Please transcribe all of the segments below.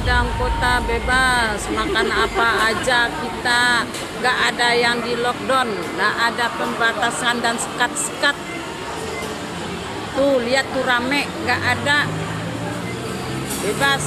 Padang Kota bebas, makan apa aja kita, nggak ada yang di lockdown, nggak ada pembatasan dan sekat-sekat. Tuh lihat tuh rame, nggak ada, bebas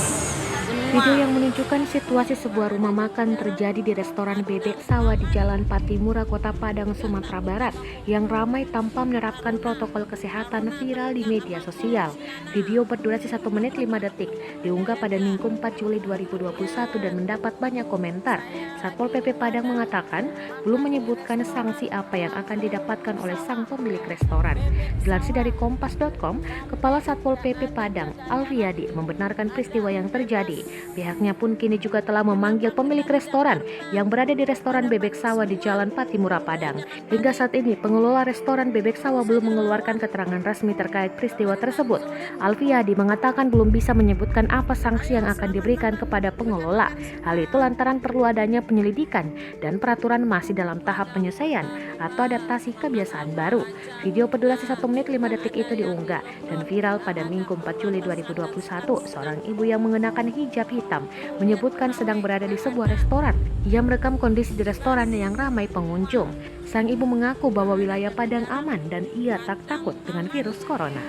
semua. Video yang menunjukkan situasi sebuah rumah makan terjadi di restoran Bebek Sawah di Jalan Patimura, Kota Padang, Sumatera Barat yang ramai tanpa menerapkan protokol kesehatan viral di media sosial. Video berdurasi 1 menit 5 detik diunggah pada Minggu 4 Juli 2021 dan mendapat banyak komentar. Satpol PP Padang mengatakan belum menyebutkan sanksi apa yang akan didapatkan oleh sang pemilik restoran. Dilansir dari kompas.com, Kepala Satpol PP Padang, Alfiadi, membenarkan peristiwa yang terjadi. Pihaknya pun kini juga telah memanggil pemilik restoran yang berada di restoran Bebek Sawah di Jalan Patimura, Padang. Hingga saat ini, pengelola restoran Bebek Sawah belum mengeluarkan keterangan resmi terkait peristiwa tersebut. Alfiadi mengatakan belum bisa menyebutkan apa sanksi yang akan diberikan kepada pengelola. Hal itu lantaran perlu adanya penyelidikan dan peraturan masih dalam tahap penyelesaian atau adaptasi kebiasaan baru. Video berdurasi 1 menit 5 detik itu diunggah dan viral pada Minggu 4 Juli 2021. Seorang ibu yang mengenakan hijab hitam menyebutkan sedang berada di sebuah restoran. Ia merekam kondisi di restoran yang ramai pengunjung. Sang ibu mengaku bahwa wilayah Padang aman dan ia tak takut dengan virus corona.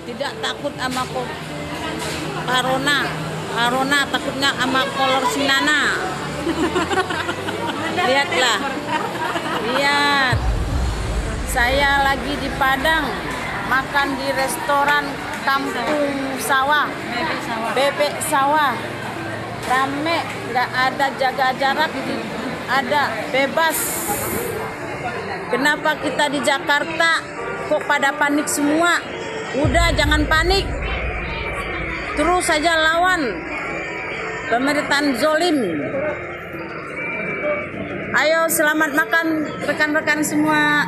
Tidak takut sama corona, takutnya sama kolor sinana. Lihatlah, lihat, saya lagi di Padang makan di restoran Kampung Sawah, Bebek Sawah, rame, nggak ada jaga jarak, ada bebas. Kenapa kita di Jakarta kok pada panik semua? Udah, jangan panik, terus saja lawan pemerintahan zolim. Ayo selamat makan rekan-rekan semua.